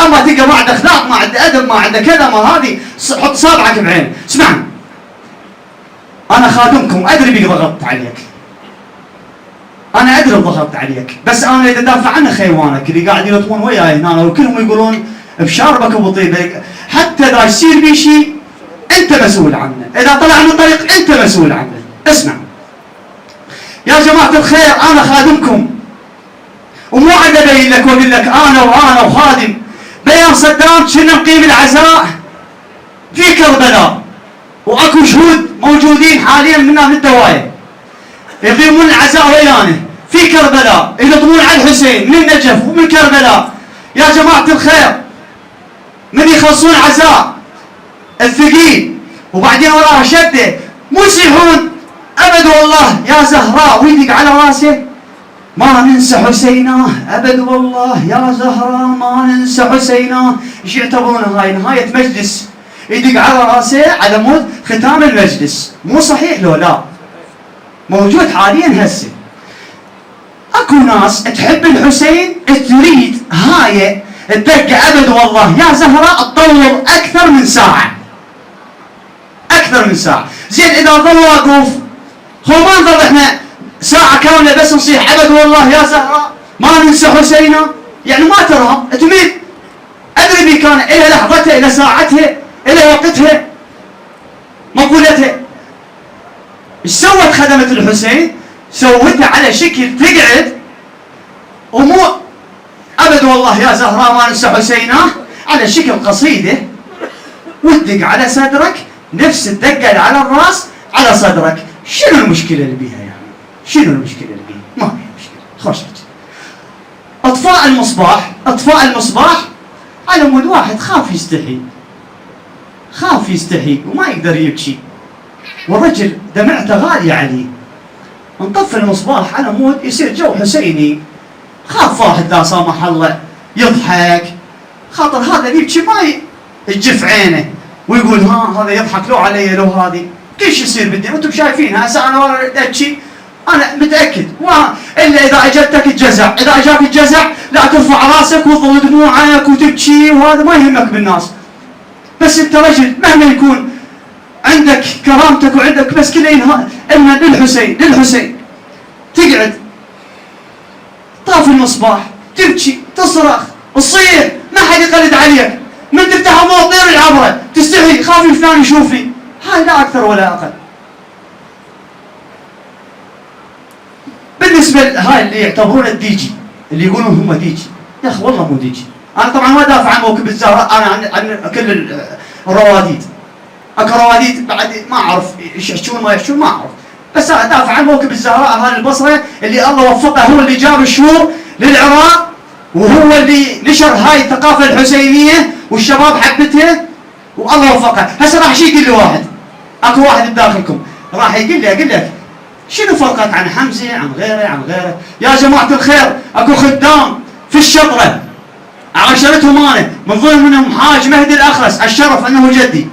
اما تلقى ما عنده اخلاق، ما عنده ادب، ما عنده كذا، ما هذه، حط صابعك بعين. اسمعني، انا خادمكم، ادري بيك ضغطت عليك، انا ادري ضغطت عليك، بس انا اذا دافع عنه خيوانك اللي قاعد يلطمون وياي هنا وكلهم يقولون بشاربك وبطيبك، حتى اذا يصير بي شيء انت مسؤول عنه، اذا طلع من الطريق انت مسؤول عنه. اسمع يا جماعه الخير، انا خادمكم، ومو عاد ابين لك واقول لك انا وخادم. بيان صدام كنا نقيم العزاء في كربلاء، واكو شهود موجودين حاليا منا من الدواية يقيمون العزاء ويانا في كربلاء، يلطمون على الحسين من النجف ومن كربلاء. يا جماعه الخير، من يخلصون عزاء الثقيل وبعدين وراها شده، مو يصيحون ابد والله يا زهراء ويدق على راسه، ما ننسى حسيناه ابد والله يا زهراء ما ننسى حسيناه. ايش يعتبرونها هاي؟ نهايه مجلس، يدق على راسه على مود ختام المجلس. مو صحيح لو لا؟ موجود حاليا هسه. اكو ناس تحب الحسين تريد هاي تدق ابد والله يا زهراء تطول اكثر من ساعه، اكثر من ساعه. زين اذا ظل واقف، هو ما نظل احنا ساعه كامله بس نصيح ابد والله يا زهراء ما ننسى حسينا؟ يعني ما ترى تميل. ادري بي كان الى لحظتها، الى ساعتها، الى وقتها، مقولتها. ايش سوت خدمه الحسين؟ سوتها على شكل تقعد ومو ابد والله يا زهراء ما ننسى حسيناه، على شكل قصيده وتدق على صدرك نفس الدقه على الراس على صدرك. شنو المشكله اللي بيها يعني؟ شنو المشكله اللي بيها؟ ما في مشكله. خرجت اطفاء المصباح، اطفاء المصباح على مود واحد خاف يستحي، خاف يستحي وما يقدر يبكي، والرجل دمعته غاليه عليه. نطفي المصباح على مود يصير جو حسيني. خاف واحد لا سامح الله يضحك، خاطر هذا يبكي ما يجف عينه ويقول ها هذا يضحك لو علي لو هذه. كل شيء يصير بالدنيا وانتم شايفين. هسه انا ورا ابكي، انا متاكد الا اذا اجتك الجزع، اذا اجاك الجزع لا ترفع راسك وتظل دموعك وتبكي، وهذا ما يهمك بالناس. بس انت رجل مهما يكون عندك كرامتك وعندك، بس كله انها للحسين، للحسين تقعد طافي المصباح تبكي تصرخ تصيح، ما حد يقلد عليك. من تفتح ابواب طير العبره تستحي، خاف فلان يشوفني. هاي لا اكثر ولا اقل. بالنسبه لهاي اللي يعتبرون الديجي، اللي يقولون هم ديجي، يا اخي والله مو ديجي. انا طبعا ما دافع عن موكب الزهراء، انا عن كل الرواديد. اكو رواديد بعد ما اعرف يحشون ما يحشون، ما اعرف، بس انا دافع عن موكب الزهراء اهل البصره اللي الله وفقه، هو اللي جاب الشهور للعراق، وهو اللي نشر هاي الثقافه الحسينيه والشباب حبتها والله وفقه. هسه راح شي يقول لي واحد، اكو واحد بداخلكم راح يقول لي، اقول لك شنو فرقك عن حمزه عن غيره عن غيره؟ يا جماعه الخير، اكو خدام في الشطره عاشرتهم انا، من ضمنهم حاج مهدي الاخرس، الشرف انه جدي،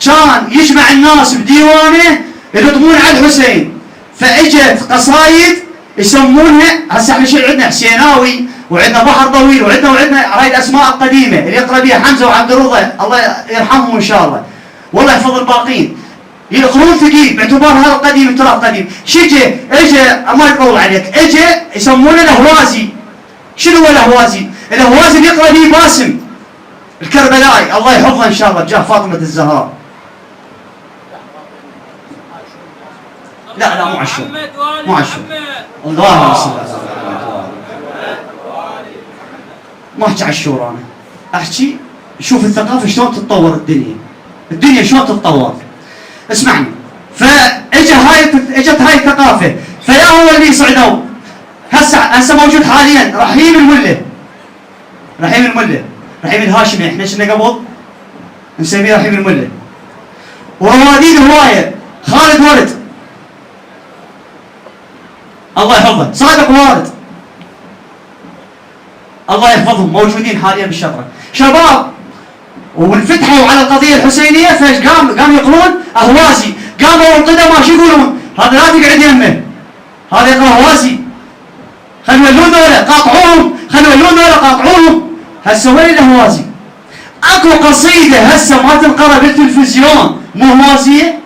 كان يجمع الناس بديوانه يلطمون على الحسين، فاجت قصايد يسمونها. هسه احنا شو عندنا؟ حسيناوي، وعندنا بحر طويل، وعندنا هاي الاسماء القديمه اللي يقرا بها حمزه وعبد الرضا الله يرحمهم ان شاء الله، والله يحفظ الباقين. يقرون ثقيل باعتبار هذا القديم التراث قديم. اجى ما يطول عليك، اجى يسمونه الهوازي. شنو هو الهوازي؟ الهوازي اللي يقرا به باسم الكربلائي الله يحفظه ان شاء الله بجاه فاطمه الزهراء. لا مو عاشور، مو عاشور. اللهم صل على محمد. ما احكي عاشور، انا احكي شوف الثقافه شلون تتطور، الدنيا شلون تتطور. اسمعني، اجت هاي الثقافه، فيا هو اللي صعدوا. هسه موجود حاليا رحيم المله، رحيم الهاشمي، احنا شنا قبل نسميه رحيم المله. ورواديد هوايه، خالد ولد الله يحفظه، صادق وارد الله يحفظهم، موجودين حاليا بالشطره شباب. وانفتحوا على القضيه الحسينيه، فقام يقرون اهوازي، قاموا القدماء شو يقولون؟ هذا لا تقعد يمه، هذا يقرا اهوازي، خلوا يولون ذولا قاطعوهم، خلوا يولون ذولا قاطعوهم. هسه وين الاهوازي؟ اكو قصيده هسه ما تنقرا بالتلفزيون مو هوازيه.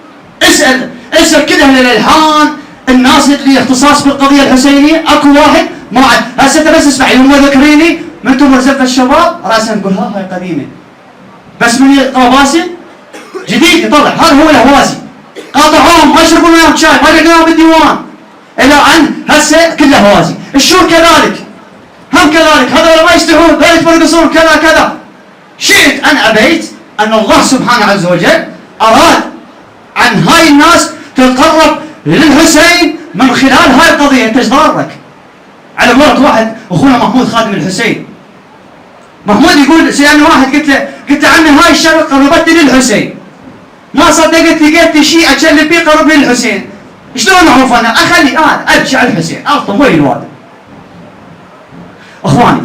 اسال كل اهل الالحان الناس اللي اختصاص بالقضيه الحسينيه، اكو واحد ما عاد. هسه انت بس اسمع يوم ذكريني من تمر زف الشباب راسا نقول هاي قديمه، بس من يقرا باسل جديد يطلع هذا هو الهوازي. قاطعوهم ما يشربون وياهم شاي، ما لقيناهم بالديوان الى ان هسه كله هوازي. الشور كذلك، هم كذلك، هذول ما يستحون، هذول يرقصون كذا كذا. شئت ان ابيت ان الله سبحانه عز وجل اراد عن هاي الناس تتقرب للحسين من خلال هاي القضيه. انت ايش ضارك؟ على قولك واحد اخونا محمود خادم الحسين، محمود يقول سيدنا واحد قلت له عمي هاي الشغله قربتني للحسين، ما صدقت لقيت شيء اجلب بيه قرب للحسين. شلون اعرف انا؟ اخلي ابكي على الحسين، الطم وين الوالد. اخواني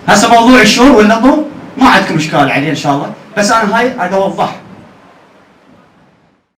هسه موضوع الشور والنظم ما عندكم اشكال عليه ان شاء الله، بس انا هاي اريد اوضح